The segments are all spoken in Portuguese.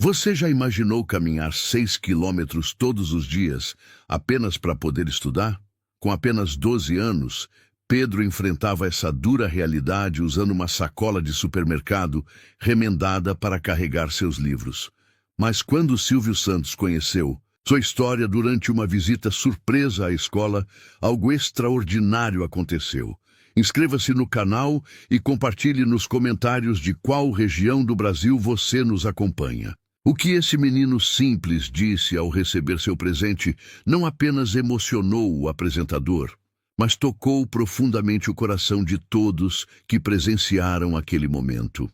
Você já imaginou caminhar 6 quilômetros todos os dias apenas para poder estudar? Com apenas 12 anos, Pedro enfrentava essa dura realidade usando uma sacola de supermercado remendada para carregar seus livros. Mas quando Silvio Santos conheceu sua história durante uma visita surpresa à escola, algo extraordinário aconteceu. Inscreva-se no canal e compartilhe nos comentários de qual região do Brasil você nos acompanha. O que esse menino simples disse ao receber seu presente não apenas emocionou o apresentador, mas tocou profundamente o coração de todos que presenciaram aquele momento.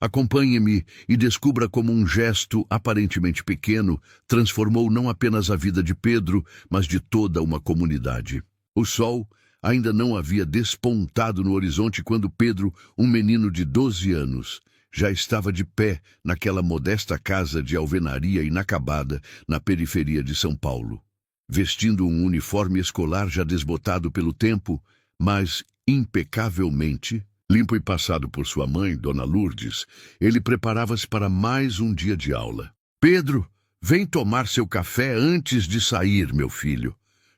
Acompanhe-me e descubra como um gesto aparentemente pequeno transformou não apenas a vida de Pedro, mas de toda uma comunidade. O sol ainda não havia despontado no horizonte quando Pedro, um menino de 12 anos, já estava de pé naquela modesta casa de alvenaria inacabada na periferia de São Paulo. Vestindo um uniforme escolar já desbotado pelo tempo, mas impecavelmente limpo e passado por sua mãe, Dona Lourdes, ele preparava-se para mais um dia de aula. "Pedro, vem tomar seu café antes de sair, meu filho",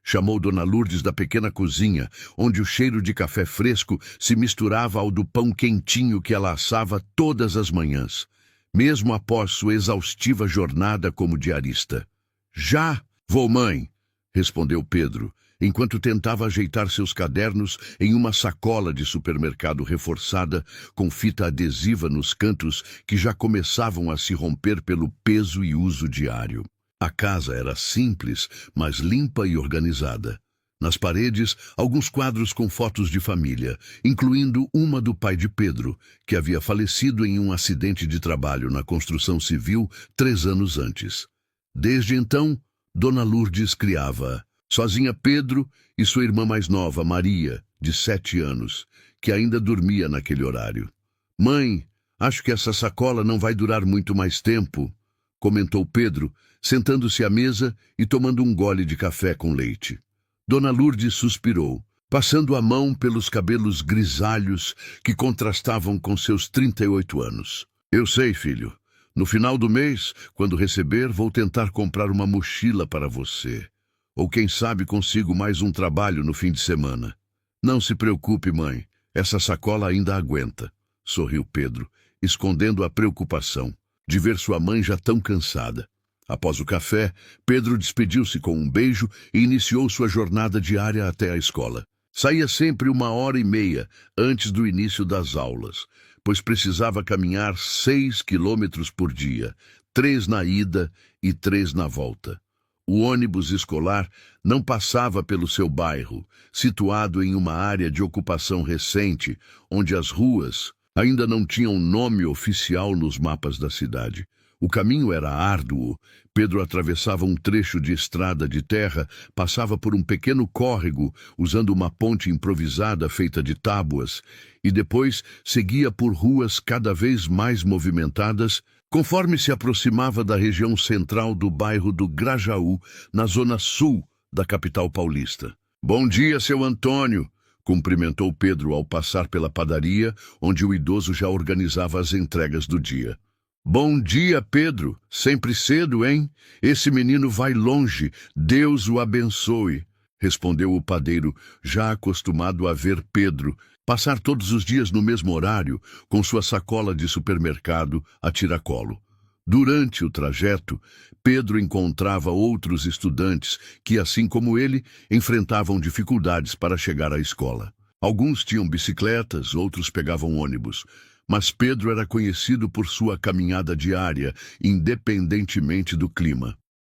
chamou Dona Lourdes da pequena cozinha, onde o cheiro de café fresco se misturava ao do pão quentinho que ela assava todas as manhãs, mesmo após sua exaustiva jornada como diarista. "Já vou, mãe", respondeu Pedro, enquanto tentava ajeitar seus cadernos em uma sacola de supermercado reforçada com fita adesiva nos cantos que já começavam a se romper pelo peso e uso diário. A casa era simples, mas limpa e organizada. Nas paredes, alguns quadros com fotos de família, incluindo uma do pai de Pedro, que havia falecido em um acidente de trabalho na construção civil 3 anos antes. Desde então, Dona Lourdes criava sozinha Pedro e sua irmã mais nova, Maria, de 7 anos, que ainda dormia naquele horário. "Mãe, acho que essa sacola não vai durar muito mais tempo", comentou Pedro, sentando-se à mesa e tomando um gole de café com leite. Dona Lourdes suspirou, passando a mão pelos cabelos grisalhos que contrastavam com seus 38 anos. "Eu sei, filho. No final do mês, quando receber, vou tentar comprar uma mochila para você. Ou quem sabe consigo mais um trabalho no fim de semana." "Não se preocupe, mãe. Essa sacola ainda aguenta", sorriu Pedro, escondendo a preocupação de ver sua mãe já tão cansada. Após o café, Pedro despediu-se com um beijo e iniciou sua jornada diária até a escola. Saía sempre 1h30 antes do início das aulas, pois precisava caminhar 6 quilômetros por dia, 3 na ida e 3 na volta. O ônibus escolar não passava pelo seu bairro, situado em uma área de ocupação recente, onde as ruas ainda não tinham nome oficial nos mapas da cidade. O caminho era árduo. Pedro atravessava um trecho de estrada de terra, passava por um pequeno córrego, usando uma ponte improvisada feita de tábuas, e depois seguia por ruas cada vez mais movimentadas, conforme se aproximava da região central do bairro do Grajaú, na zona sul da capital paulista. "Bom dia, seu Antônio", cumprimentou Pedro ao passar pela padaria, onde o idoso já organizava as entregas do dia. "Bom dia, Pedro. Sempre cedo, hein? Esse menino vai longe. Deus o abençoe", respondeu o padeiro, já acostumado a ver Pedro passar todos os dias no mesmo horário, com sua sacola de supermercado a tiracolo. Durante o trajeto, Pedro encontrava outros estudantes que, assim como ele, enfrentavam dificuldades para chegar à escola. Alguns tinham bicicletas, outros pegavam ônibus. Mas Pedro era conhecido por sua caminhada diária, independentemente do clima.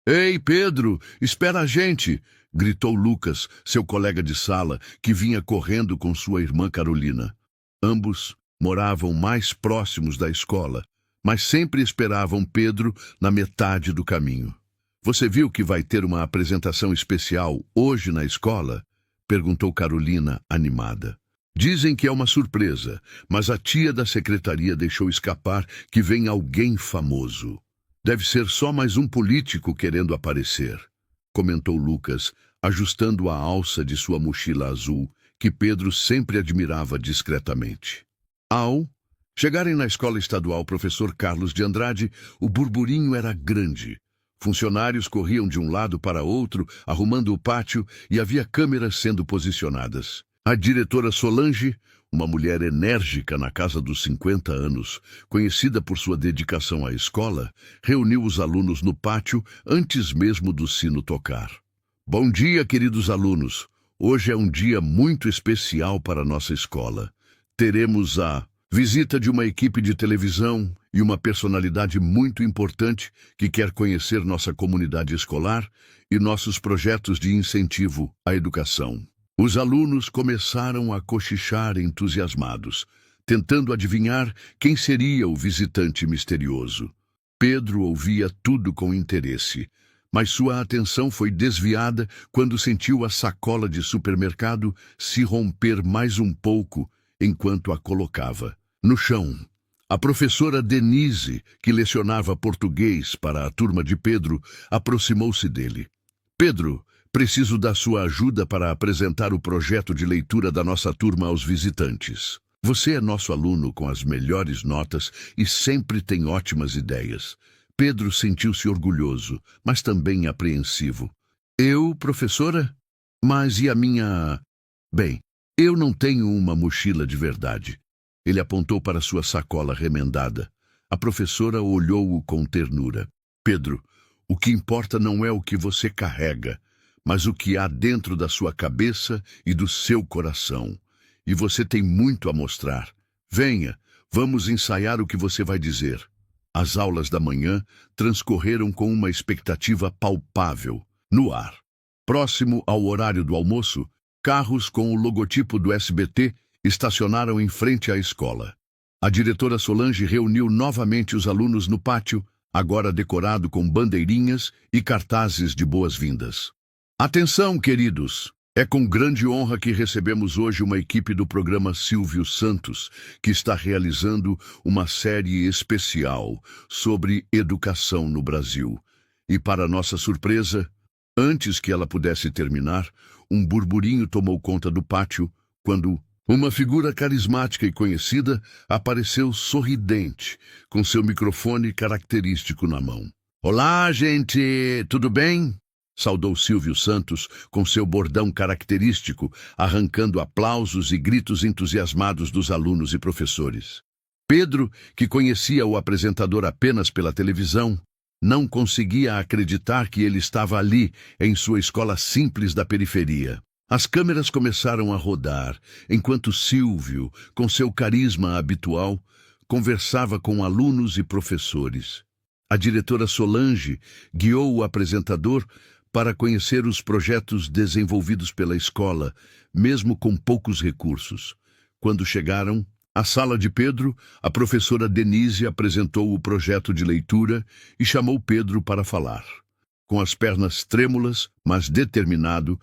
"Ei, Pedro, espera a gente!", gritou Lucas, seu colega de sala, que vinha correndo com sua irmã Carolina. Ambos moravam mais próximos da escola, mas sempre esperavam Pedro na metade do caminho. "Você viu que vai ter uma apresentação especial hoje na escola?", perguntou Carolina, animada. "Dizem que é uma surpresa, mas a tia da secretaria deixou escapar que vem alguém famoso. Deve ser só mais um político querendo aparecer", comentou Lucas, ajustando a alça de sua mochila azul, que Pedro sempre admirava discretamente. "Au, Chegarem na escola estadual Professor Carlos de Andrade, o burburinho era grande. Funcionários corriam de um lado para outro, arrumando o pátio, e havia câmeras sendo posicionadas. A diretora Solange, uma mulher enérgica na casa dos 50 anos, conhecida por sua dedicação à escola, reuniu os alunos no pátio antes mesmo do sino tocar. Bom dia, queridos alunos. Hoje é um dia muito especial para a nossa escola. Teremos a visita de uma equipe de televisão e uma personalidade muito importante que quer conhecer nossa comunidade escolar e nossos projetos de incentivo à educação. Os alunos começaram a cochichar entusiasmados, tentando adivinhar quem seria o visitante misterioso. Pedro ouvia tudo com interesse, mas sua atenção foi desviada quando sentiu a sacola de supermercado se romper mais um pouco enquanto a colocava no chão. A professora Denise, que lecionava português para a turma de Pedro, aproximou-se dele. Pedro, preciso da sua ajuda para apresentar o projeto de leitura da nossa turma aos visitantes. Você é nosso aluno com as melhores notas e sempre tem ótimas ideias. Pedro sentiu-se orgulhoso, mas também apreensivo. Eu, professora? Mas e a minha... Bem, eu não tenho uma mochila de verdade. Ele apontou para sua sacola remendada. A professora olhou-o com ternura. Pedro, o que importa não é o que você carrega, mas o que há dentro da sua cabeça e do seu coração. E você tem muito a mostrar. Venha, vamos ensaiar o que você vai dizer. As aulas da manhã transcorreram com uma expectativa palpável, no ar. Próximo ao horário do almoço, carros com o logotipo do SBT estacionaram em frente à escola. A diretora Solange reuniu novamente os alunos no pátio, agora decorado com bandeirinhas e cartazes de boas-vindas. Atenção, queridos! É com grande honra que recebemos hoje uma equipe do programa Silvio Santos, que está realizando uma série especial sobre educação no Brasil. E, para nossa surpresa, antes que ela pudesse terminar, um burburinho tomou conta do pátio quando uma figura carismática e conhecida apareceu sorridente, com seu microfone característico na mão. Olá, gente! Tudo bem? Saudou Silvio Santos com seu bordão característico, arrancando aplausos e gritos entusiasmados dos alunos e professores. Pedro, que conhecia o apresentador apenas pela televisão, não conseguia acreditar que ele estava ali, em sua escola simples da periferia. As câmeras começaram a rodar, enquanto Silvio, com seu carisma habitual, conversava com alunos e professores. A diretora Solange guiou o apresentador para conhecer os projetos desenvolvidos pela escola, mesmo com poucos recursos. Quando chegaram à sala de Pedro, a professora Denise apresentou o projeto de leitura e chamou Pedro para falar. Com as pernas trêmulas, mas determinado,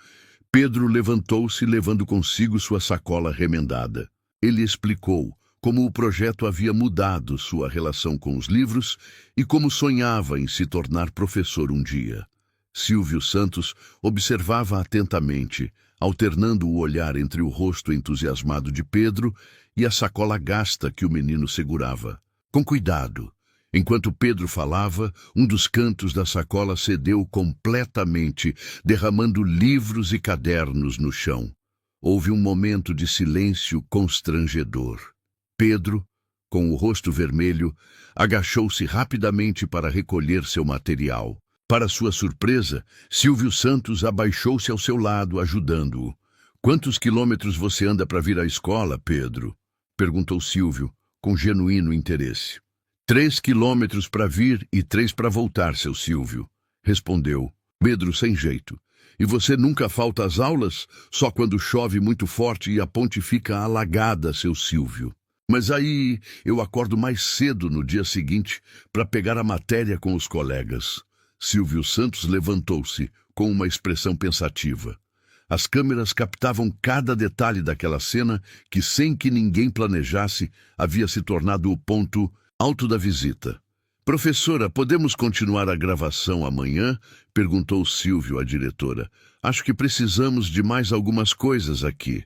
Pedro levantou-se levando consigo sua sacola remendada. Ele explicou como o projeto havia mudado sua relação com os livros e como sonhava em se tornar professor um dia. Silvio Santos observava atentamente, alternando o olhar entre o rosto entusiasmado de Pedro e a sacola gasta que o menino segurava. Com cuidado. Enquanto Pedro falava, um dos cantos da sacola cedeu completamente, derramando livros e cadernos no chão. Houve um momento de silêncio constrangedor. Pedro, com o rosto vermelho, agachou-se rapidamente para recolher seu material. Para sua surpresa, Silvio Santos abaixou-se ao seu lado, ajudando-o. "Quantos quilômetros você anda para vir à escola, Pedro?" perguntou Silvio, com genuíno interesse. 3 quilômetros para vir e 3 para voltar, seu Silvio, respondeu Pedro sem jeito. E você nunca falta às aulas? Só quando chove muito forte e a ponte fica alagada, seu Silvio. Mas aí eu acordo mais cedo no dia seguinte para pegar a matéria com os colegas. Silvio Santos levantou-se com uma expressão pensativa. As câmeras captavam cada detalhe daquela cena que, sem que ninguém planejasse, havia se tornado o ponto alto da visita. "Professora, podemos continuar a gravação amanhã?" perguntou Silvio à diretora. "Acho que precisamos de mais algumas coisas aqui."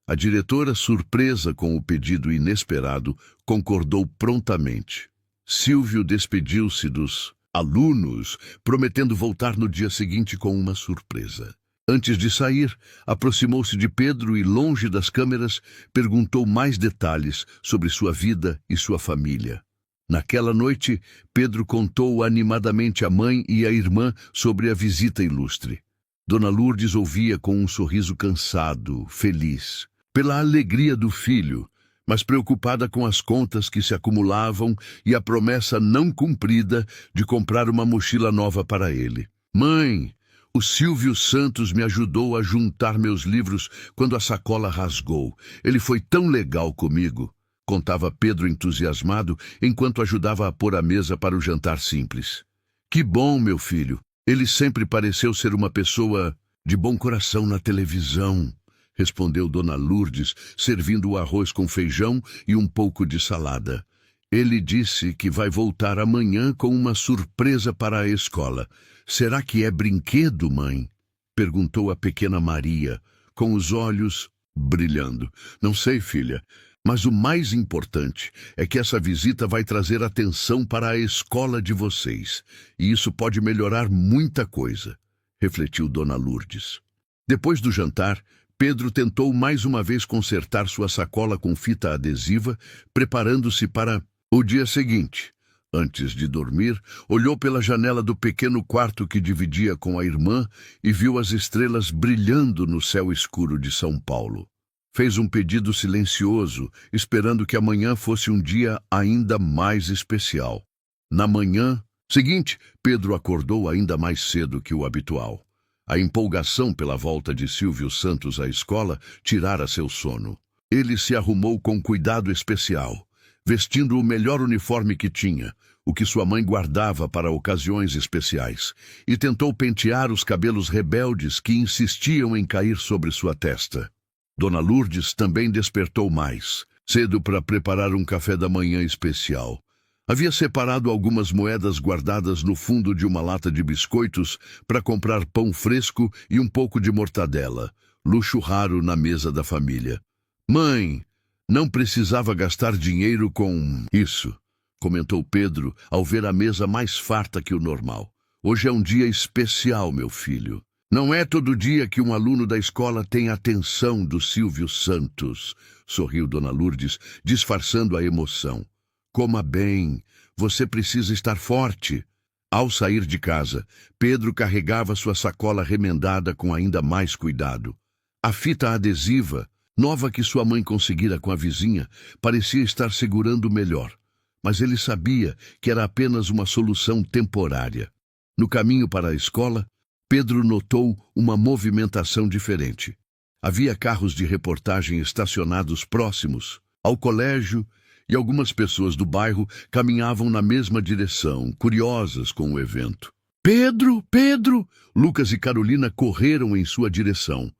A diretora, surpresa com o pedido inesperado, concordou prontamente. Silvio despediu-se dos alunos, prometendo voltar no dia seguinte com uma surpresa. Antes de sair, aproximou-se de Pedro e, longe das câmeras, perguntou mais detalhes sobre sua vida e sua família. Naquela noite, Pedro contou animadamente à mãe e à irmã sobre a visita ilustre. Dona Lourdes ouvia com um sorriso cansado, feliz, pela alegria do filho, mas preocupada com as contas que se acumulavam e a promessa não cumprida de comprar uma mochila nova para ele. Mãe, o Silvio Santos me ajudou a juntar meus livros quando a sacola rasgou. Ele foi tão legal comigo, contava Pedro entusiasmado enquanto ajudava a pôr a mesa para o jantar simples. Que bom, meu filho. Ele sempre pareceu ser uma pessoa de bom coração na televisão, respondeu Dona Lourdes, servindo o arroz com feijão e um pouco de salada. Ele disse que vai voltar amanhã com uma surpresa para a escola. Será que é brinquedo, mãe? Perguntou a pequena Maria, com os olhos brilhando. Não sei, filha, mas o mais importante é que essa visita vai trazer atenção para a escola de vocês, e isso pode melhorar muita coisa, refletiu Dona Lourdes. Depois do jantar, Pedro tentou mais uma vez consertar sua sacola com fita adesiva, preparando-se para o dia seguinte. Antes de dormir, olhou pela janela do pequeno quarto que dividia com a irmã e viu as estrelas brilhando no céu escuro de São Paulo. Fez um pedido silencioso, esperando que amanhã fosse um dia ainda mais especial. Na manhã seguinte, Pedro acordou ainda mais cedo que o habitual. A empolgação pela volta de Silvio Santos à escola tirara seu sono. Ele se arrumou com cuidado especial, vestindo o melhor uniforme que tinha, o que sua mãe guardava para ocasiões especiais, e tentou pentear os cabelos rebeldes que insistiam em cair sobre sua testa. Dona Lourdes também despertou mais, cedo para preparar um café da manhã especial. Havia separado algumas moedas guardadas no fundo de uma lata de biscoitos para comprar pão fresco e um pouco de mortadela, luxo raro na mesa da família. Mãe, não precisava gastar dinheiro com isso, comentou Pedro ao ver a mesa mais farta que o normal. Hoje é um dia especial, meu filho. Não é todo dia que um aluno da escola tem a atenção do Silvio Santos, sorriu Dona Lourdes, disfarçando a emoção. Coma bem, você precisa estar forte. Ao sair de casa, Pedro carregava sua sacola remendada com ainda mais cuidado. A fita adesiva, nova que sua mãe conseguira com a vizinha, parecia estar segurando melhor, mas ele sabia que era apenas uma solução temporária. No caminho para a escola, Pedro notou uma movimentação diferente. Havia carros de reportagem estacionados próximos ao colégio e algumas pessoas do bairro caminhavam na mesma direção, curiosas com o evento. Pedro, Pedro! Lucas e Carolina correram em sua direção.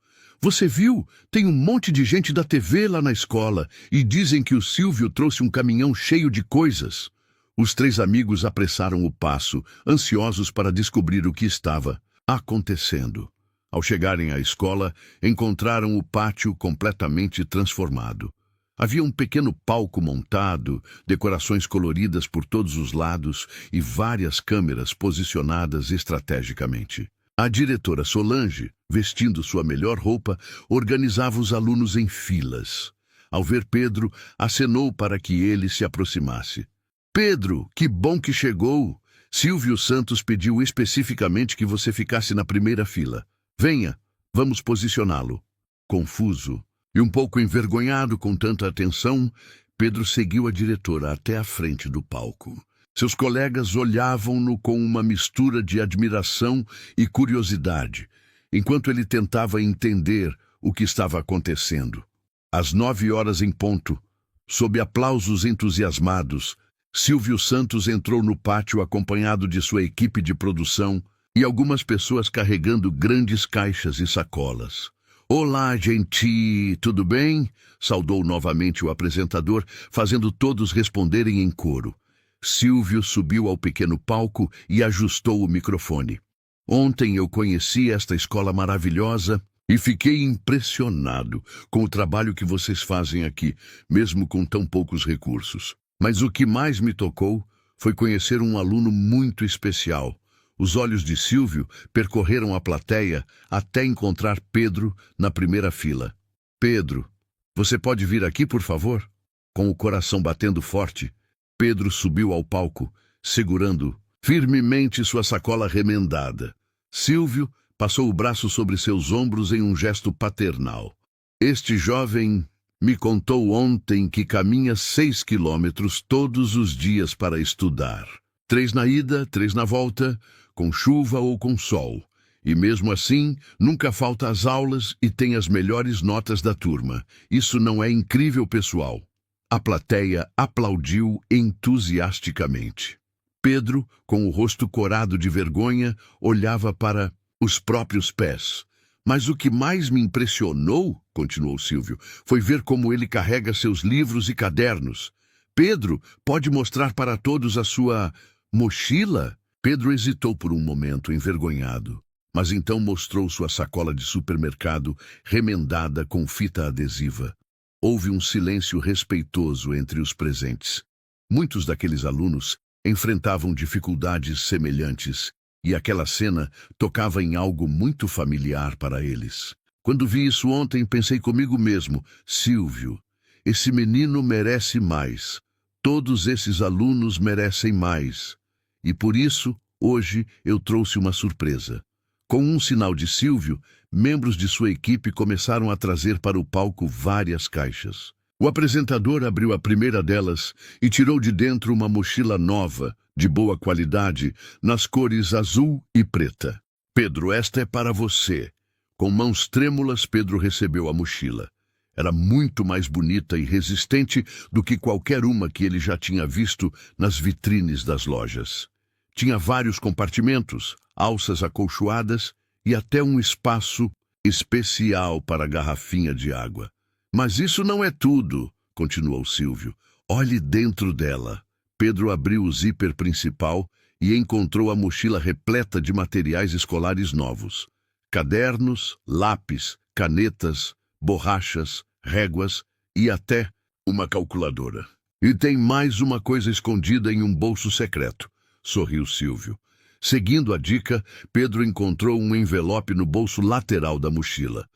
Você viu? Tem um monte de gente da TV lá na escola e dizem que o Silvio trouxe um caminhão cheio de coisas. Os três amigos apressaram o passo, ansiosos para descobrir o que estava acontecendo. Ao chegarem à escola, encontraram o pátio completamente transformado. Havia um pequeno palco montado, decorações coloridas por todos os lados e várias câmeras posicionadas estrategicamente. A diretora Solange, vestindo sua melhor roupa, organizava os alunos em filas. Ao ver Pedro, acenou para que ele se aproximasse. Pedro, que bom que chegou! Silvio Santos pediu especificamente que você ficasse na primeira fila. Venha, vamos posicioná-lo. Confuso e um pouco envergonhado com tanta atenção, Pedro seguiu a diretora até a frente do palco. Seus colegas olhavam-no com uma mistura de admiração e curiosidade, enquanto ele tentava entender o que estava acontecendo. Às 9h em ponto, sob aplausos entusiasmados, Silvio Santos entrou no pátio acompanhado de sua equipe de produção e algumas pessoas carregando grandes caixas e sacolas. Olá, gente, tudo bem? Saudou novamente o apresentador, fazendo todos responderem em coro. Silvio subiu ao pequeno palco e ajustou o microfone. Ontem eu conheci esta escola maravilhosa E fiquei impressionado com o trabalho que vocês fazem aqui, mesmo com tão poucos recursos. Mas o que mais me tocou foi conhecer um aluno muito especial. Os olhos de Silvio percorreram a plateia até encontrar Pedro na primeira fila. Pedro, você pode vir aqui, por favor? Com o coração batendo forte, Pedro subiu ao palco, segurando firmemente sua sacola remendada. Silvio passou o braço sobre seus ombros em um gesto paternal. Este jovem me contou ontem que caminha 6 quilômetros todos os dias para estudar. 3 na ida, 3 na volta, com chuva ou com sol. E mesmo assim, nunca falta às aulas e tem as melhores notas da turma. Isso não é incrível, pessoal? A plateia aplaudiu entusiasticamente. Pedro, com o rosto corado de vergonha, olhava para os próprios pés. Mas o que mais me impressionou, continuou Silvio, foi ver como ele carrega seus livros e cadernos. Pedro, pode mostrar para todos a sua mochila? Pedro hesitou por um momento, envergonhado, mas então mostrou sua sacola de supermercado remendada com fita adesiva. Houve um silêncio respeitoso entre os presentes. Muitos daqueles alunos enfrentavam dificuldades semelhantes, e aquela cena tocava em algo muito familiar para eles. Quando vi isso ontem, pensei comigo mesmo, Silvio, esse menino merece mais. Todos esses alunos merecem mais. E por isso, hoje, eu trouxe uma surpresa. Com um sinal de Silvio, membros de sua equipe começaram a trazer para o palco várias caixas. O apresentador abriu a primeira delas e tirou de dentro uma mochila nova, de boa qualidade, nas cores azul e preta. Pedro, esta é para você. Com mãos trêmulas, Pedro recebeu a mochila. Era muito mais bonita e resistente do que qualquer uma que ele já tinha visto nas vitrines das lojas. Tinha vários compartimentos, alças acolchoadas e até um espaço especial para a garrafinha de água. Mas isso não é tudo, continuou Silvio. Olhe dentro dela. Pedro abriu o zíper principal e encontrou a mochila repleta de materiais escolares novos. Cadernos, lápis, canetas, borrachas, réguas e até uma calculadora. E tem mais uma coisa escondida em um bolso secreto, sorriu Silvio. Seguindo a dica, Pedro encontrou um envelope no bolso lateral da mochila.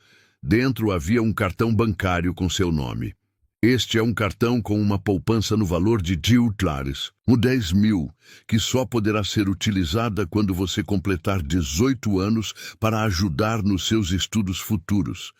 Dentro havia um cartão bancário com seu nome. Este é um cartão com uma poupança no valor de $10,000, um 10.000, que só poderá ser utilizada quando você completar 18 anos para ajudar nos seus estudos futuros.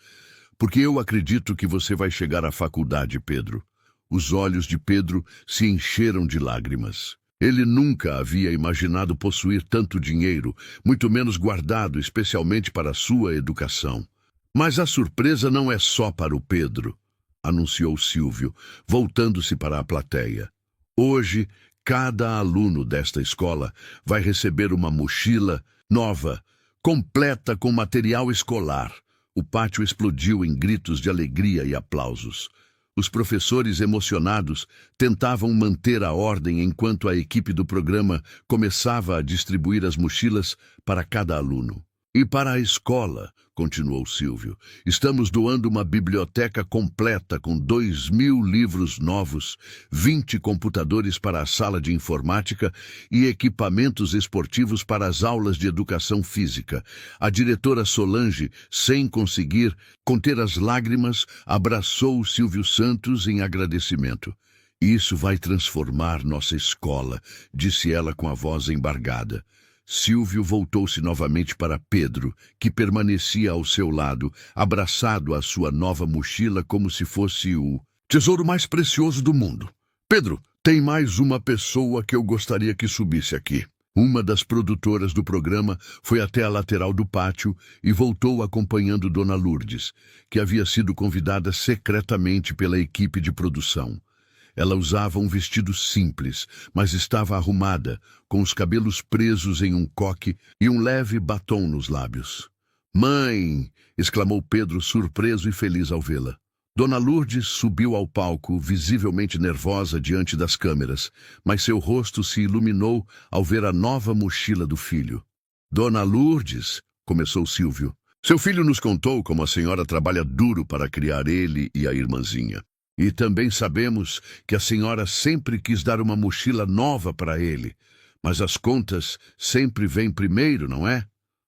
Porque eu acredito que você vai chegar à faculdade, Pedro. Os olhos de Pedro se encheram de lágrimas. Ele nunca havia imaginado possuir tanto dinheiro, muito menos guardado especialmente para a sua educação. Mas a surpresa não é só para o Pedro, anunciou Silvio, voltando-se para a plateia. Hoje, cada aluno desta escola vai receber uma mochila nova, completa com material escolar. O pátio explodiu em gritos de alegria e aplausos. Os professores emocionados tentavam manter a ordem enquanto a equipe do programa começava a distribuir as mochilas para cada aluno. E para a escola, continuou Silvio, estamos doando uma biblioteca completa com 2.000 livros novos, 20 computadores para a sala de informática e equipamentos esportivos para as aulas de educação física. A diretora Solange, sem conseguir conter as lágrimas, abraçou Silvio Santos em agradecimento. Isso vai transformar nossa escola, disse ela com a voz embargada. Silvio voltou-se novamente para Pedro, que permanecia ao seu lado, abraçado à sua nova mochila como se fosse o tesouro mais precioso do mundo. Pedro, tem mais uma pessoa que eu gostaria que subisse aqui. Uma das produtoras do programa foi até a lateral do pátio e voltou acompanhando Dona Lourdes, que havia sido convidada secretamente pela equipe de produção. Ela usava um vestido simples, mas estava arrumada, com os cabelos presos em um coque e um leve batom nos lábios. "Mãe!" exclamou Pedro, surpreso e feliz ao vê-la. Dona Lourdes subiu ao palco, visivelmente nervosa diante das câmeras, mas seu rosto se iluminou ao ver a nova mochila do filho. "Dona Lourdes", começou Silvio, Seu filho nos contou como a senhora trabalha duro para criar ele e a irmãzinha. E também sabemos que a senhora sempre quis dar uma mochila nova para ele. Mas as contas sempre vêm primeiro, não é?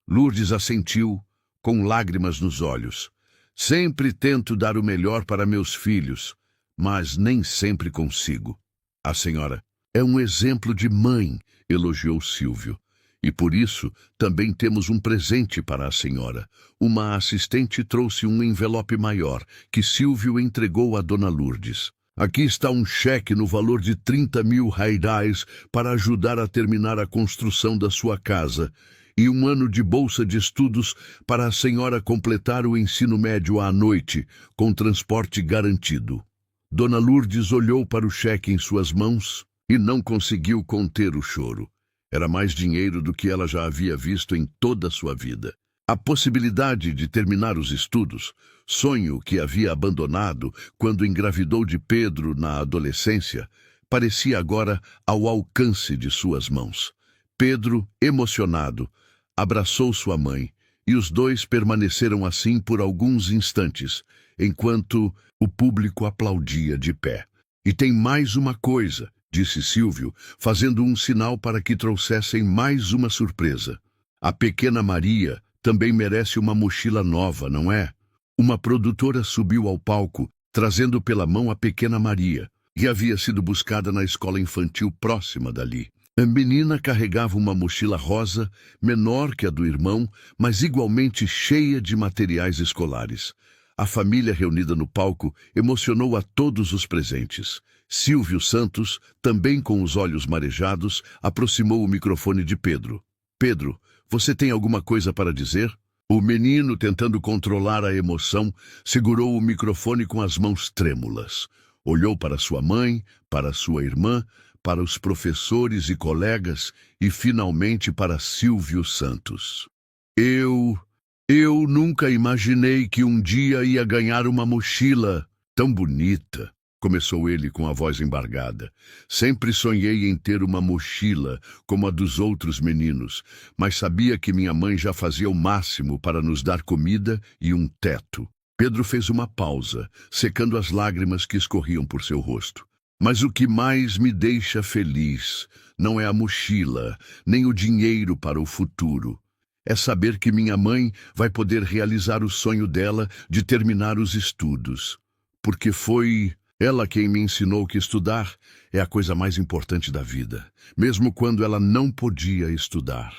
Lourdes assentiu, com lágrimas nos olhos. Sempre tento dar o melhor para meus filhos, mas nem sempre consigo. A senhora é um exemplo de mãe, elogiou Silvio. E por isso também temos um presente para a senhora. Uma assistente trouxe um envelope maior, que Silvio entregou a Dona Lourdes. Aqui está um cheque no valor de 30.000 reais para ajudar a terminar a construção da sua casa e um ano de bolsa de estudos para a senhora completar o ensino médio à noite, com transporte garantido. Dona Lourdes olhou para o cheque em suas mãos e não conseguiu conter o choro. Era mais dinheiro do que ela já havia visto em toda a sua vida. A possibilidade de terminar os estudos, sonho que havia abandonado quando engravidou de Pedro na adolescência, parecia agora ao alcance de suas mãos. Pedro, emocionado, abraçou sua mãe e os dois permaneceram assim por alguns instantes, enquanto o público aplaudia de pé. E tem mais uma coisa, disse Silvio, fazendo um sinal para que trouxessem mais uma surpresa. A pequena Maria também merece uma mochila nova, não é? Uma produtora subiu ao palco, trazendo pela mão a pequena Maria, que havia sido buscada na escola infantil próxima dali. A menina carregava uma mochila rosa, menor que a do irmão, mas igualmente cheia de materiais escolares. A família reunida no palco emocionou a todos os presentes. Silvio Santos, também com os olhos marejados, aproximou o microfone de Pedro. Pedro, você tem alguma coisa para dizer? O menino, tentando controlar a emoção, segurou o microfone com as mãos trêmulas. Olhou para sua mãe, para sua irmã, para os professores e colegas e, finalmente, para Silvio Santos. Eu nunca imaginei que um dia ia ganhar uma mochila tão bonita. Começou ele com a voz embargada. Sempre sonhei em ter uma mochila, como a dos outros meninos, mas sabia que minha mãe já fazia o máximo para nos dar comida e um teto. Pedro fez uma pausa, secando as lágrimas que escorriam por seu rosto. Mas o que mais me deixa feliz não é a mochila, nem o dinheiro para o futuro. É saber que minha mãe vai poder realizar o sonho dela de terminar os estudos. Porque foi ela quem me ensinou que estudar é a coisa mais importante da vida, mesmo quando ela não podia estudar.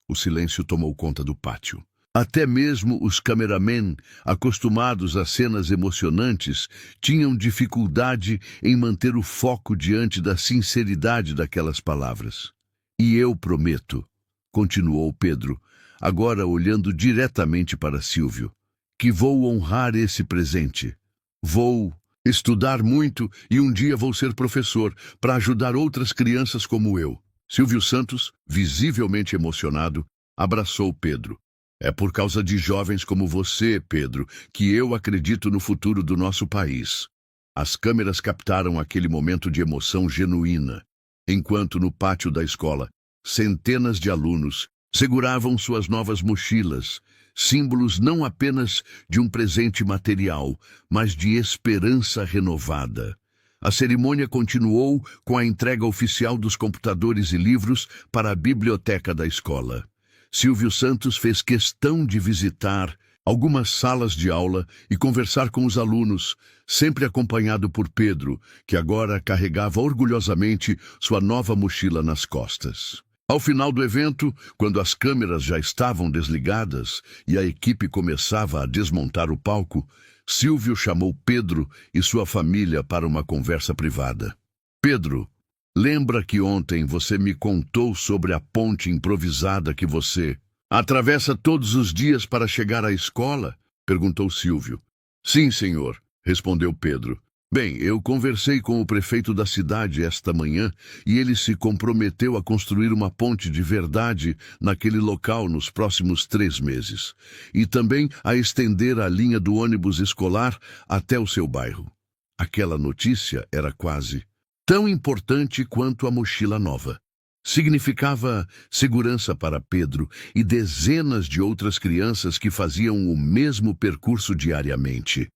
O silêncio tomou conta do pátio. Até mesmo os cameramen, acostumados a cenas emocionantes, tinham dificuldade em manter o foco diante da sinceridade daquelas palavras. E eu prometo, continuou Pedro, agora olhando diretamente para Silvio, que vou honrar esse presente. Vou estudar muito e um dia vou ser professor para ajudar outras crianças como eu. Silvio Santos, visivelmente emocionado, abraçou Pedro. É por causa de jovens como você, Pedro, que eu acredito no futuro do nosso país. As câmeras captaram aquele momento de emoção genuína, enquanto no pátio da escola, centenas de alunos seguravam suas novas mochilas, símbolos não apenas de um presente material, mas de esperança renovada. A cerimônia continuou com a entrega oficial dos computadores e livros para a biblioteca da escola. Silvio Santos fez questão de visitar algumas salas de aula e conversar com os alunos, sempre acompanhado por Pedro, que agora carregava orgulhosamente sua nova mochila nas costas. Ao final do evento, quando as câmeras já estavam desligadas e a equipe começava a desmontar o palco, Silvio chamou Pedro e sua família para uma conversa privada. Pedro, lembra que ontem você me contou sobre a ponte improvisada que você atravessa todos os dias para chegar à escola? Perguntou Silvio. Sim, senhor, respondeu Pedro. Bem, eu conversei com o prefeito da cidade esta manhã e ele se comprometeu a construir uma ponte de verdade naquele local nos próximos 3 meses. E também a estender a linha do ônibus escolar até o seu bairro. Aquela notícia era quase tão importante quanto a mochila nova. Significava segurança para Pedro e dezenas de outras crianças que faziam o mesmo percurso diariamente.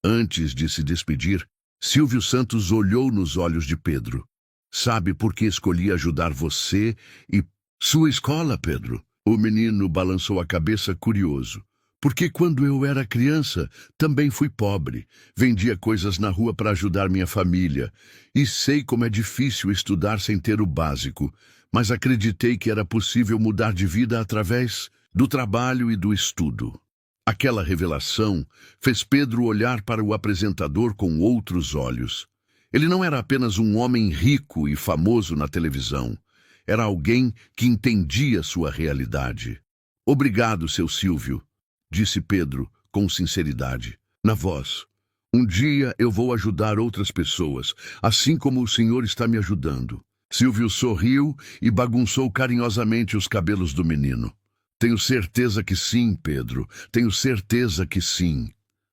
Antes de se despedir, Silvio Santos olhou nos olhos de Pedro. Sabe por que escolhi ajudar você e sua escola, Pedro? O menino balançou a cabeça curioso. Porque quando eu era criança, também fui pobre. Vendia coisas na rua para ajudar minha família. E sei como é difícil estudar sem ter o básico. Mas acreditei que era possível mudar de vida através do trabalho e do estudo. Aquela revelação fez Pedro olhar para o apresentador com outros olhos. Ele não era apenas um homem rico e famoso na televisão. Era alguém que entendia sua realidade. Obrigado, seu Silvio, disse Pedro com sinceridade, na voz. Um dia eu vou ajudar outras pessoas, assim como o senhor está me ajudando. Silvio sorriu e bagunçou carinhosamente os cabelos do menino. Tenho certeza que sim, Pedro. Tenho certeza que sim.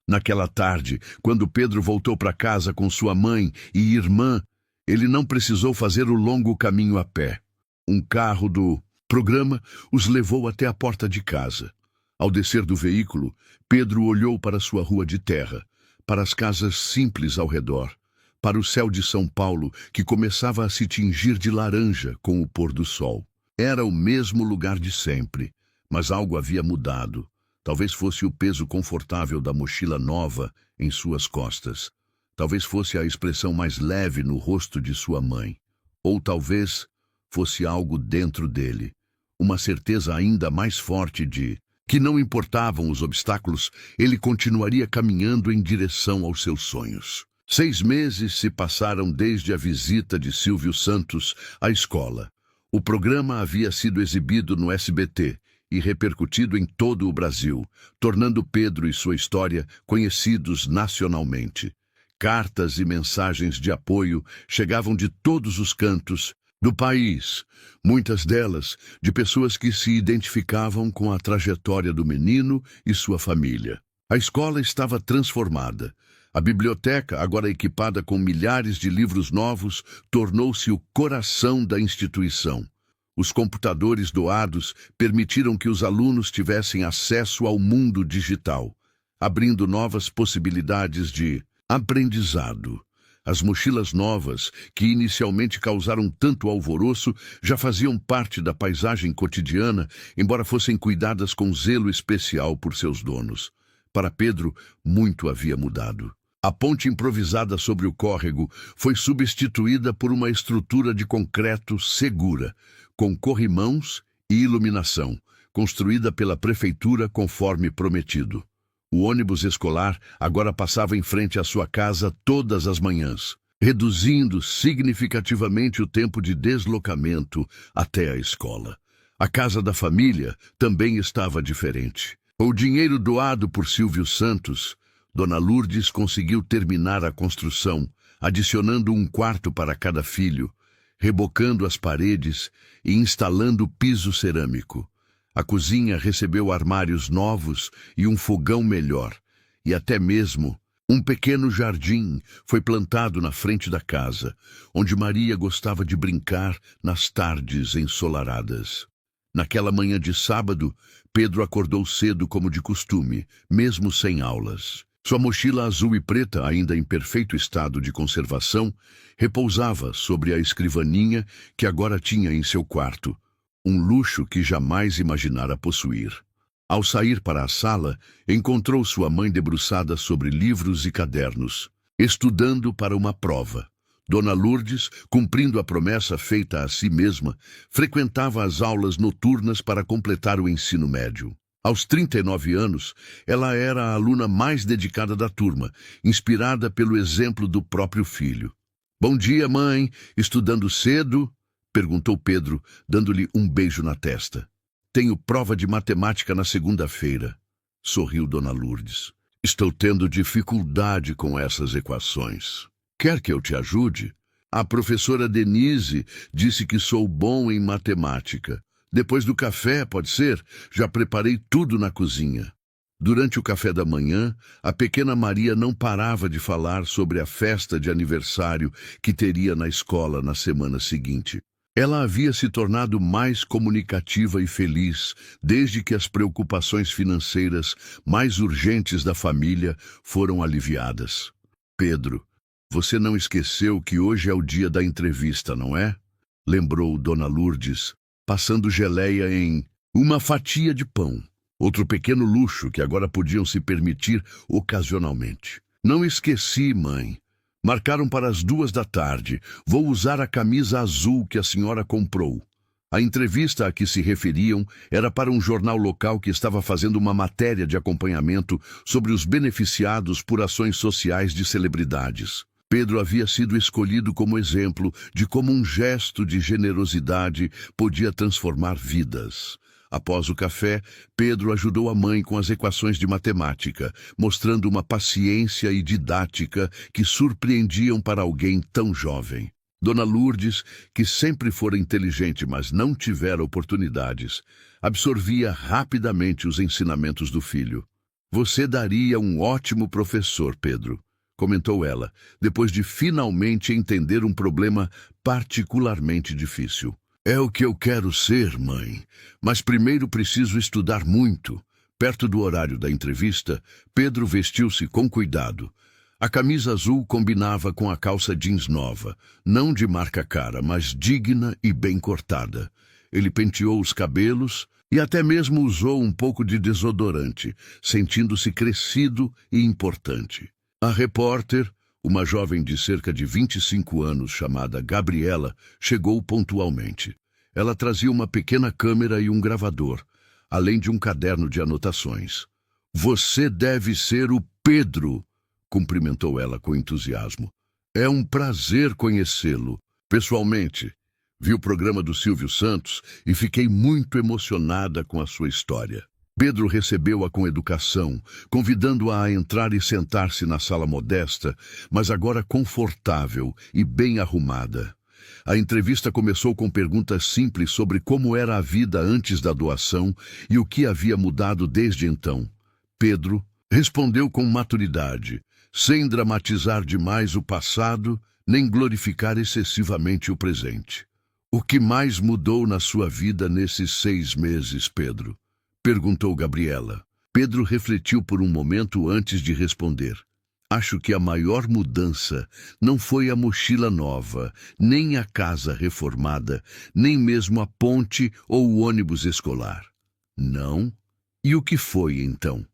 Naquela tarde, quando Pedro voltou para casa com sua mãe e irmã, ele não precisou fazer o longo caminho a pé. Um carro do programa os levou até a porta de casa. Ao descer do veículo, Pedro olhou para sua rua de terra, para as casas simples ao redor, para o céu de São Paulo que começava a se tingir de laranja com o pôr do sol. Era o mesmo lugar de sempre, mas algo havia mudado. Talvez fosse o peso confortável da mochila nova em suas costas. Talvez fosse a expressão mais leve no rosto de sua mãe. Ou talvez fosse algo dentro dele, uma certeza ainda mais forte de que não importavam os obstáculos, ele continuaria caminhando em direção aos seus sonhos. 6 meses se passaram desde a visita de Silvio Santos à escola. O programa havia sido exibido no SBT e repercutido em todo o Brasil, tornando Pedro e sua história conhecidos nacionalmente. Cartas e mensagens de apoio chegavam de todos os cantos do país, muitas delas de pessoas que se identificavam com a trajetória do menino e sua família. A escola estava transformada. A biblioteca, agora equipada com milhares de livros novos, tornou-se o coração da instituição. Os computadores doados permitiram que os alunos tivessem acesso ao mundo digital, abrindo novas possibilidades de aprendizado. As mochilas novas, que inicialmente causaram tanto alvoroço, já faziam parte da paisagem cotidiana, embora fossem cuidadas com zelo especial por seus donos. Para Pedro, muito havia mudado. A ponte improvisada sobre o córrego foi substituída por uma estrutura de concreto segura, com corrimãos e iluminação, construída pela prefeitura conforme prometido. O ônibus escolar agora passava em frente à sua casa todas as manhãs, reduzindo significativamente o tempo de deslocamento até a escola. A casa da família também estava diferente. Com o dinheiro doado por Silvio Santos, Dona Lourdes conseguiu terminar a construção, adicionando um quarto para cada filho, rebocando as paredes e instalando piso cerâmico. A cozinha recebeu armários novos e um fogão melhor, e até mesmo um pequeno jardim foi plantado na frente da casa, onde Maria gostava de brincar nas tardes ensolaradas. Naquela manhã de sábado, Pedro acordou cedo como de costume, mesmo sem aulas. Sua mochila azul e preta, ainda em perfeito estado de conservação, repousava sobre a escrivaninha que agora tinha em seu quarto, um luxo que jamais imaginara possuir. Ao sair para a sala, encontrou sua mãe debruçada sobre livros e cadernos, estudando para uma prova. Dona Lourdes, cumprindo a promessa feita a si mesma, frequentava as aulas noturnas para completar o ensino médio. Aos 39 anos, ela era a aluna mais dedicada da turma, inspirada pelo exemplo do próprio filho. "Bom dia, mãe. Estudando cedo?" perguntou Pedro, dando-lhe um beijo na testa. "Tenho prova de matemática na segunda-feira", sorriu Dona Lourdes. "Estou tendo dificuldade com essas equações. Quer que eu te ajude? A professora Denise disse que sou bom em matemática. Depois do café, pode ser? Já preparei tudo na cozinha." Durante o café da manhã, a pequena Maria não parava de falar sobre a festa de aniversário que teria na escola na semana seguinte. Ela havia se tornado mais comunicativa e feliz desde que as preocupações financeiras mais urgentes da família foram aliviadas. Pedro, você não esqueceu que hoje é o dia da entrevista, não é? Lembrou Dona Lourdes, passando geleia em uma fatia de pão, outro pequeno luxo que agora podiam se permitir ocasionalmente. Não esqueci, mãe. Marcaram para as 2 da tarde. Vou usar a camisa azul que a senhora comprou. A entrevista a que se referiam era para um jornal local que estava fazendo uma matéria de acompanhamento sobre os beneficiados por ações sociais de celebridades. Pedro havia sido escolhido como exemplo de como um gesto de generosidade podia transformar vidas. Após o café, Pedro ajudou a mãe com as equações de matemática, mostrando uma paciência e didática que surpreendiam para alguém tão jovem. Dona Lourdes, que sempre fora inteligente, mas não tivera oportunidades, absorvia rapidamente os ensinamentos do filho. Você daria um ótimo professor, Pedro, comentou ela, depois de finalmente entender um problema particularmente difícil. É o que eu quero ser, mãe, mas primeiro preciso estudar muito. Perto do horário da entrevista, Pedro vestiu-se com cuidado. A camisa azul combinava com a calça jeans nova, não de marca cara, mas digna e bem cortada. Ele penteou os cabelos e até mesmo usou um pouco de desodorante, sentindo-se crescido e importante. A repórter, uma jovem de cerca de 25 anos chamada Gabriela, chegou pontualmente. Ela trazia uma pequena câmera e um gravador, além de um caderno de anotações. Você deve ser o Pedro, cumprimentou ela com entusiasmo. É um prazer conhecê-lo. Pessoalmente, vi o programa do Silvio Santos e fiquei muito emocionada com a sua história. Pedro recebeu-a com educação, convidando-a a entrar e sentar-se na sala modesta, mas agora confortável e bem arrumada. A entrevista começou com perguntas simples sobre como era a vida antes da doação e o que havia mudado desde então. Pedro respondeu com maturidade, sem dramatizar demais o passado, nem glorificar excessivamente o presente. O que mais mudou na sua vida nesses 6 meses, Pedro? Perguntou Gabriela. Pedro refletiu por um momento antes de responder. Acho que a maior mudança não foi a mochila nova, nem a casa reformada, nem mesmo a ponte ou o ônibus escolar. Não? E o que foi, então?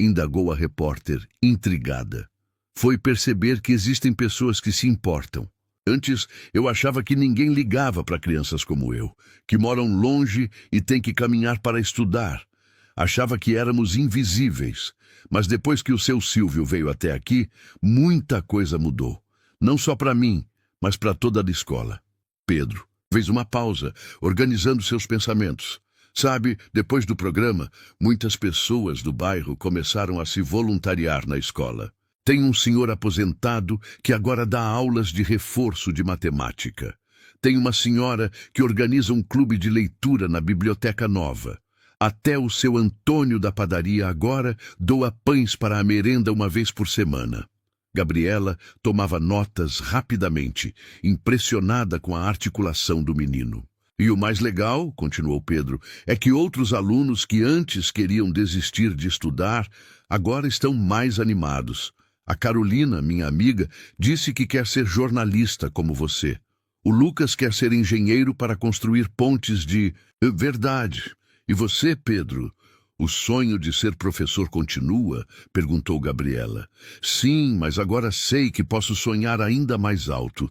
Indagou a repórter, intrigada. Foi perceber que existem pessoas que se importam. Antes, eu achava que ninguém ligava para crianças como eu, que moram longe e têm que caminhar para estudar. Achava que éramos invisíveis, mas depois que o seu Silvio veio até aqui, muita coisa mudou. Não só para mim, mas para toda a escola. Pedro fez uma pausa, organizando seus pensamentos. Sabe, depois do programa, muitas pessoas do bairro começaram a se voluntariar na escola. Tem um senhor aposentado que agora dá aulas de reforço de matemática. Tem uma senhora que organiza um clube de leitura na biblioteca nova. Até o seu Antônio da padaria agora doa pães para a merenda uma vez por semana. Gabriela tomava notas rapidamente, impressionada com a articulação do menino. E o mais legal, continuou Pedro, é que outros alunos que antes queriam desistir de estudar, agora estão mais animados. A Carolina, minha amiga, disse que quer ser jornalista como você. O Lucas quer ser engenheiro para construir pontes de... Verdade. E você, Pedro? O sonho de ser professor continua? Perguntou Gabriela. Sim, mas agora sei que posso sonhar ainda mais alto.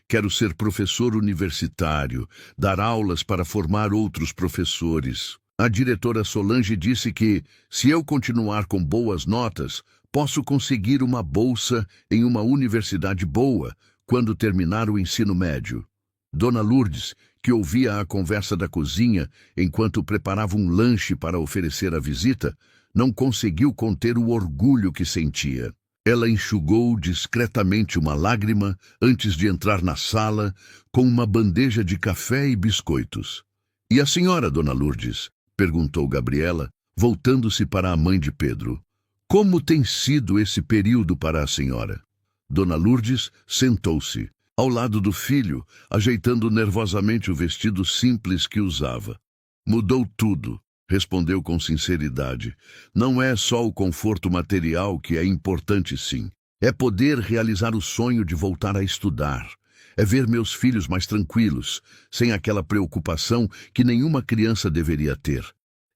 Quero ser professor universitário, dar aulas para formar outros professores. A diretora Solange disse que, se eu continuar com boas notas, posso conseguir uma bolsa em uma universidade boa quando terminar o ensino médio. Dona Lourdes, que ouvia a conversa da cozinha enquanto preparava um lanche para oferecer à visita, não conseguiu conter o orgulho que sentia. Ela enxugou discretamente uma lágrima antes de entrar na sala com uma bandeja de café e biscoitos. E a senhora, Dona Lourdes? Perguntou Gabriela, voltando-se para a mãe de Pedro. Como tem sido esse período para a senhora? Dona Lourdes sentou-se. ao lado do filho, ajeitando nervosamente o vestido simples que usava. Mudou tudo, respondeu com sinceridade. Não é só o conforto material que é importante, sim. É poder realizar o sonho de voltar a estudar. É ver meus filhos mais tranquilos, sem aquela preocupação que nenhuma criança deveria ter.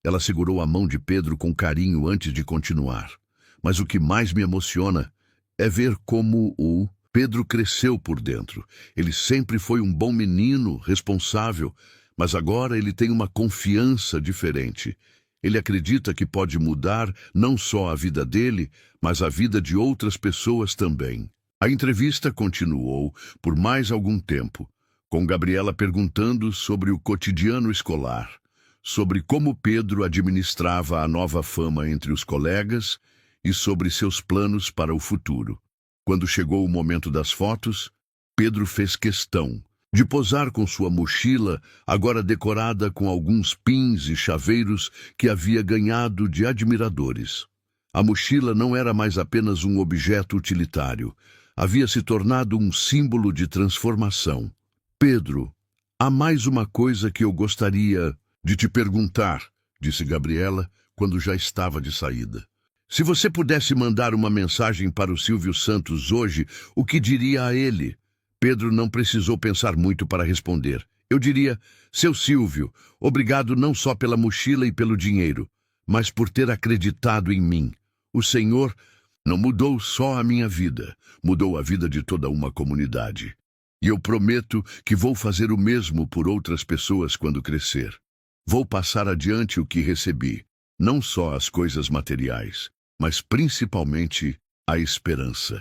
Ela segurou a mão de Pedro com carinho antes de continuar. Mas o que mais me emociona é ver como o Pedro cresceu por dentro. Ele sempre foi um bom menino, responsável, mas agora ele tem uma confiança diferente. Ele acredita que pode mudar não só a vida dele, mas a vida de outras pessoas também. A entrevista continuou por mais algum tempo, com Gabriela perguntando sobre o cotidiano escolar, sobre como Pedro administrava a nova fama entre os colegas e sobre seus planos para o futuro. Quando chegou o momento das fotos, Pedro fez questão de posar com sua mochila, agora decorada com alguns pins e chaveiros que havia ganhado de admiradores. A mochila não era mais apenas um objeto utilitário, havia se tornado um símbolo de transformação. Pedro, há mais uma coisa que eu gostaria de te perguntar, disse Gabriela, quando já estava de saída. Se você pudesse mandar uma mensagem para o Silvio Santos hoje, o que diria a ele? Pedro não precisou pensar muito para responder. Eu diria, seu Silvio, obrigado não só pela mochila e pelo dinheiro, mas por ter acreditado em mim. O Senhor não mudou só a minha vida, mudou a vida de toda uma comunidade. E eu prometo que vou fazer o mesmo por outras pessoas quando crescer. Vou passar adiante o que recebi, não só as coisas materiais, mas principalmente a esperança.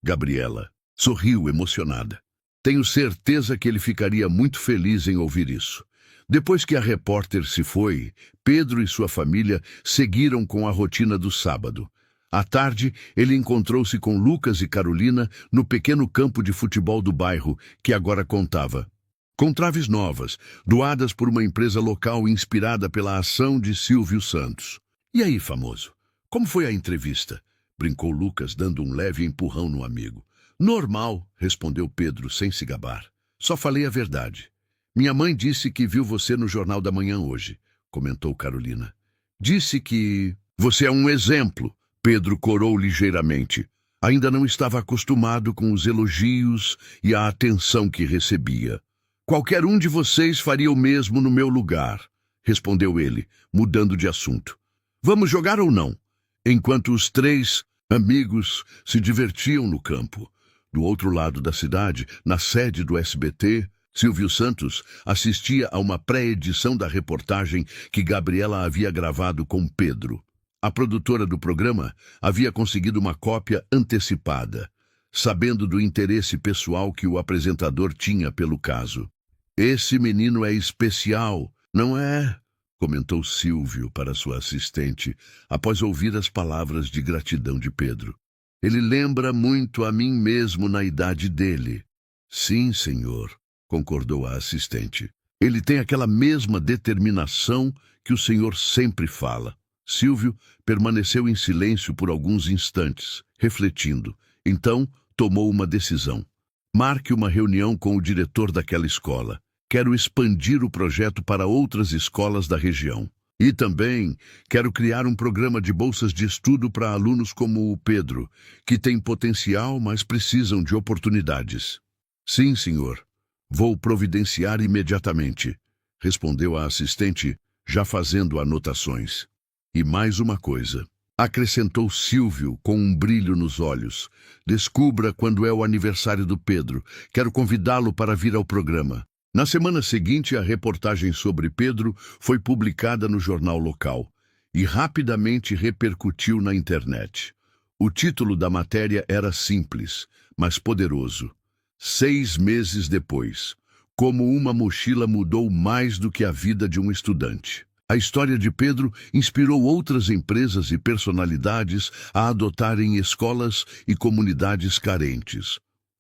Gabriela sorriu emocionada. Tenho certeza que ele ficaria muito feliz em ouvir isso. Depois que a repórter se foi, Pedro e sua família seguiram com a rotina do sábado. À tarde, ele encontrou-se com Lucas e Carolina no pequeno campo de futebol do bairro, que agora contava com traves novas, doadas por uma empresa local inspirada pela ação de Silvio Santos. E aí, famoso? Como foi a entrevista? Brincou Lucas, dando um leve empurrão no amigo. Normal, respondeu Pedro, sem se gabar. Só falei a verdade. Minha mãe disse que viu você no Jornal da Manhã hoje, comentou Carolina. Disse que você é um exemplo, Pedro corou ligeiramente. Ainda não estava acostumado com os elogios e a atenção que recebia. Qualquer um de vocês faria o mesmo no meu lugar, respondeu ele, mudando de assunto. Vamos jogar ou não? Enquanto os três amigos se divertiam no campo. Do outro lado da cidade, na sede do SBT, Silvio Santos assistia a uma pré-edição da reportagem que Gabriela havia gravado com Pedro. A produtora do programa havia conseguido uma cópia antecipada, sabendo do interesse pessoal que o apresentador tinha pelo caso. Esse menino é especial, não é? Comentou Silvio para sua assistente, após ouvir as palavras de gratidão de Pedro. Ele lembra muito a mim mesmo na idade dele. Sim, senhor, concordou a assistente. Ele tem aquela mesma determinação que o senhor sempre fala. Silvio permaneceu em silêncio por alguns instantes, refletindo. Então, tomou uma decisão. Marque uma reunião com o diretor daquela escola. Quero expandir o projeto para outras escolas da região. E também quero criar um programa de bolsas de estudo para alunos como o Pedro, que têm potencial, mas precisam de oportunidades. Sim, senhor. Vou providenciar imediatamente, respondeu a assistente, já fazendo anotações. E mais uma coisa, acrescentou Silvio com um brilho nos olhos. Descubra quando é o aniversário do Pedro. Quero convidá-lo para vir ao programa. Na semana seguinte, a reportagem sobre Pedro foi publicada no jornal local e rapidamente repercutiu na internet. O título da matéria era simples, mas poderoso. 6 meses depois, como uma mochila mudou mais do que a vida de um estudante. A história de Pedro inspirou outras empresas e personalidades a adotarem escolas e comunidades carentes.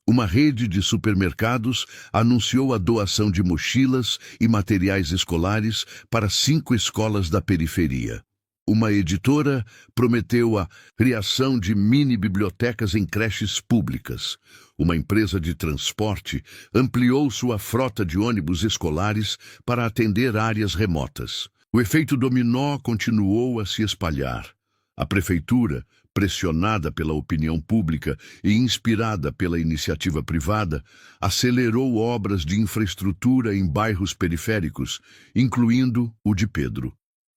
Uma rede de supermercados anunciou a doação de mochilas e materiais escolares para 5 escolas da periferia. Uma editora prometeu a criação de mini-bibliotecas em creches públicas. Uma empresa de transporte ampliou sua frota de ônibus escolares para atender áreas remotas. O efeito dominó continuou a se espalhar. A prefeitura, pressionada pela opinião pública e inspirada pela iniciativa privada, acelerou obras de infraestrutura em bairros periféricos, incluindo o de Pedro.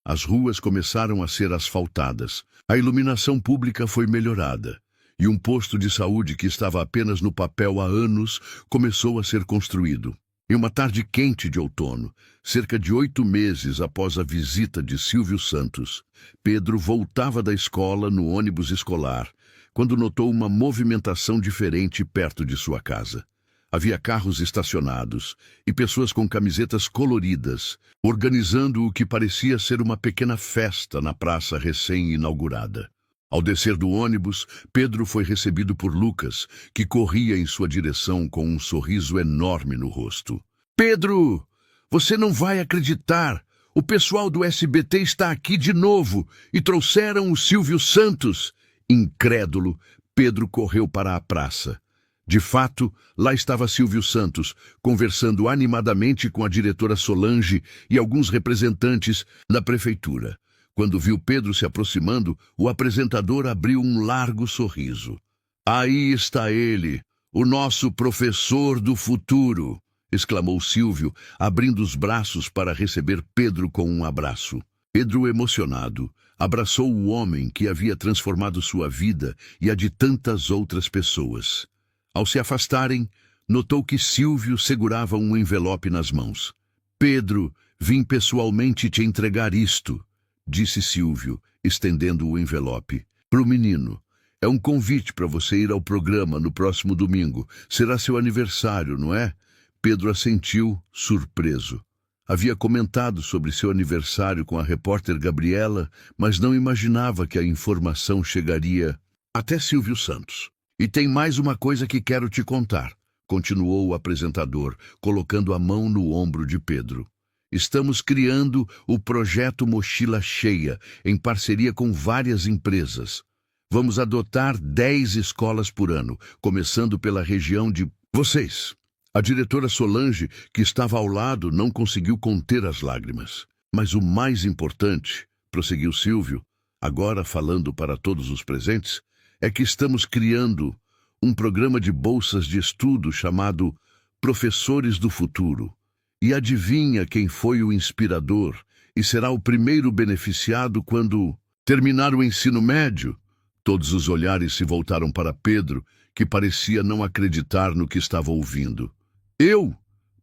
As ruas começaram a ser asfaltadas, a iluminação pública foi melhorada, e um posto de saúde que estava apenas no papel há anos começou a ser construído. Em uma tarde quente de outono, cerca de 8 meses após a visita de Silvio Santos, Pedro voltava da escola no ônibus escolar, quando notou uma movimentação diferente perto de sua casa. Havia carros estacionados e pessoas com camisetas coloridas, organizando o que parecia ser uma pequena festa na praça recém-inaugurada. Ao descer do ônibus, Pedro foi recebido por Lucas, que corria em sua direção com um sorriso enorme no rosto. "Pedro, você não vai acreditar! O pessoal do SBT está aqui de novo e trouxeram o Silvio Santos!" Incrédulo, Pedro correu para a praça. De fato, lá estava Silvio Santos, conversando animadamente com a diretora Solange e alguns representantes da prefeitura. Quando viu Pedro se aproximando, o apresentador abriu um largo sorriso. "Aí está ele, o nosso professor do futuro!" exclamou Silvio, abrindo os braços para receber Pedro com um abraço. Pedro, emocionado, abraçou o homem que havia transformado sua vida e a de tantas outras pessoas. Ao se afastarem, notou que Silvio segurava um envelope nas mãos. "Pedro, vim pessoalmente te entregar isto", disse Silvio, estendendo o envelope. "Para o menino. É um convite para você ir ao programa no próximo domingo. Será seu aniversário, não é?" Pedro assentiu, surpreso. Havia comentado sobre seu aniversário com a repórter Gabriela, mas não imaginava que a informação chegaria até Silvio Santos. "E tem mais uma coisa que quero te contar", continuou o apresentador, colocando a mão no ombro de Pedro. "Estamos criando o projeto Mochila Cheia, em parceria com várias empresas. Vamos adotar 10 escolas por ano, começando pela região de vocês." A diretora Solange, que estava ao lado, não conseguiu conter as lágrimas. "Mas o mais importante", prosseguiu Silvio, agora falando para todos os presentes, "é que estamos criando um programa de bolsas de estudo chamado Professores do Futuro. E adivinha quem foi o inspirador e será o primeiro beneficiado quando terminar o ensino médio?" Todos os olhares se voltaram para Pedro, que parecia não acreditar no que estava ouvindo. "Eu?"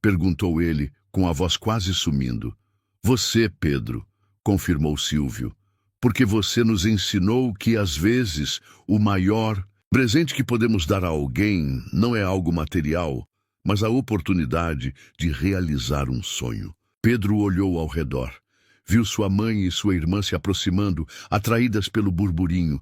perguntou ele, com a voz quase sumindo. "Você, Pedro", confirmou Silvio, "porque você nos ensinou que, às vezes, o maior presente que podemos dar a alguém não é algo material, mas a oportunidade de realizar um sonho." Pedro olhou ao redor. Viu sua mãe e sua irmã se aproximando, atraídas pelo burburinho.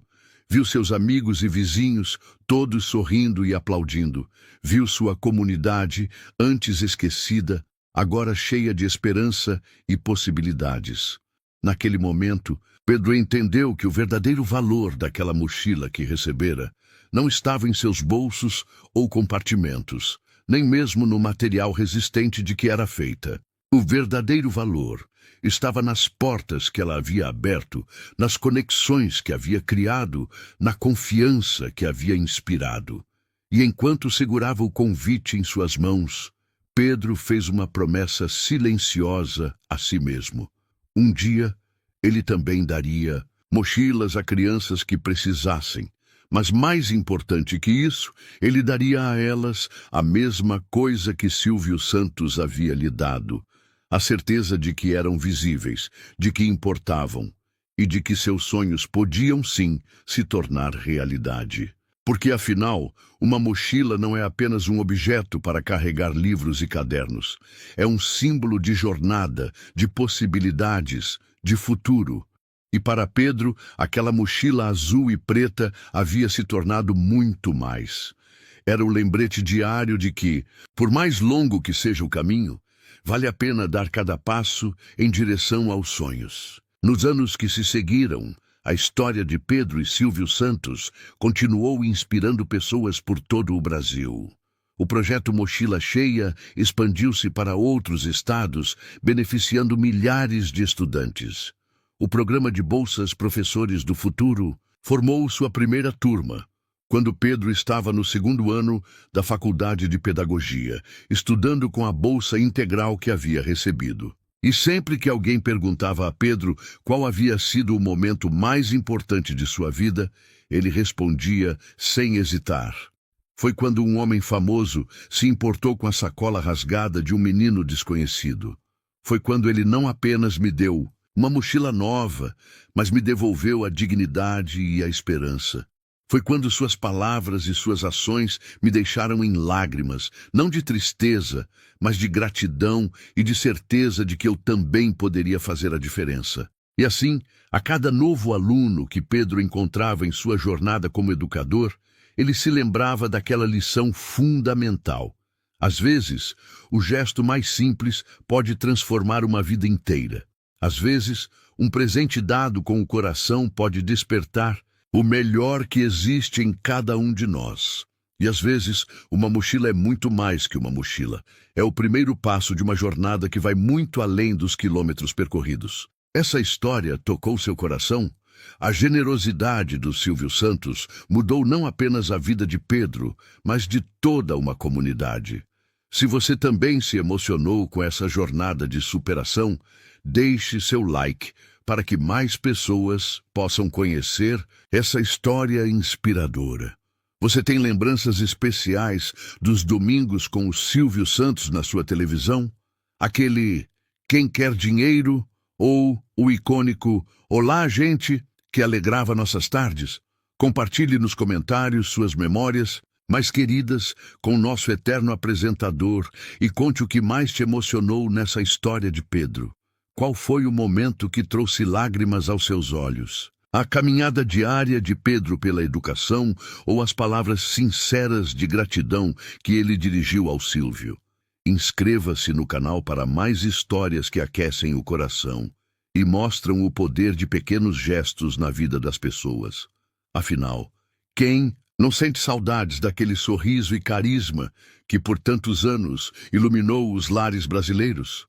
Viu seus amigos e vizinhos, todos sorrindo e aplaudindo. Viu sua comunidade, antes esquecida, agora cheia de esperança e possibilidades. Naquele momento, Pedro entendeu que o verdadeiro valor daquela mochila que recebera não estava em seus bolsos ou compartimentos, nem mesmo no material resistente de que era feita. O verdadeiro valor estava nas portas que ela havia aberto, nas conexões que havia criado, na confiança que havia inspirado. E enquanto segurava o convite em suas mãos, Pedro fez uma promessa silenciosa a si mesmo. Um dia, ele também daria mochilas a crianças que precisassem, mas mais importante que isso, ele daria a elas a mesma coisa que Silvio Santos havia lhe dado: a certeza de que eram visíveis, de que importavam e de que seus sonhos podiam sim se tornar realidade. Porque, afinal, uma mochila não é apenas um objeto para carregar livros e cadernos. É um símbolo de jornada, de possibilidades, de futuro. E para Pedro, aquela mochila azul e preta havia se tornado muito mais. Era o lembrete diário de que, por mais longo que seja o caminho, vale a pena dar cada passo em direção aos sonhos. Nos anos que se seguiram, a história de Pedro e Silvio Santos continuou inspirando pessoas por todo o Brasil. O projeto Mochila Cheia expandiu-se para outros estados, beneficiando milhares de estudantes. O programa de bolsas Professores do Futuro formou sua primeira turma, quando Pedro estava no segundo ano da Faculdade de Pedagogia, estudando com a bolsa integral que havia recebido. E sempre que alguém perguntava a Pedro qual havia sido o momento mais importante de sua vida, ele respondia sem hesitar: foi quando um homem famoso se importou com a sacola rasgada de um menino desconhecido. Foi quando ele não apenas me deu uma mochila nova, mas me devolveu a dignidade e a esperança. Foi quando suas palavras e suas ações me deixaram em lágrimas, não de tristeza, mas de gratidão e de certeza de que eu também poderia fazer a diferença. E assim, a cada novo aluno que Pedro encontrava em sua jornada como educador, ele se lembrava daquela lição fundamental. Às vezes, o gesto mais simples pode transformar uma vida inteira. Às vezes, um presente dado com o coração pode despertar o melhor que existe em cada um de nós. E às vezes, uma mochila é muito mais que uma mochila. É o primeiro passo de uma jornada que vai muito além dos quilômetros percorridos. Essa história tocou seu coração? A generosidade do Silvio Santos mudou não apenas a vida de Pedro, mas de toda uma comunidade. Se você também se emocionou com essa jornada de superação, deixe seu like para que mais pessoas possam conhecer essa história inspiradora. Você tem lembranças especiais dos domingos com o Silvio Santos na sua televisão? Aquele Quem Quer Dinheiro ou o icônico Olá, gente, que alegrava nossas tardes? Compartilhe nos comentários suas memórias mais queridas com o nosso eterno apresentador e conte o que mais te emocionou nessa história de Pedro. Qual foi o momento que trouxe lágrimas aos seus olhos? A caminhada diária de Pedro pela educação ou as palavras sinceras de gratidão que ele dirigiu ao Silvio? Inscreva-se no canal para mais histórias que aquecem o coração e mostram o poder de pequenos gestos na vida das pessoas. Afinal, quem não sente saudades daquele sorriso e carisma que por tantos anos iluminou os lares brasileiros?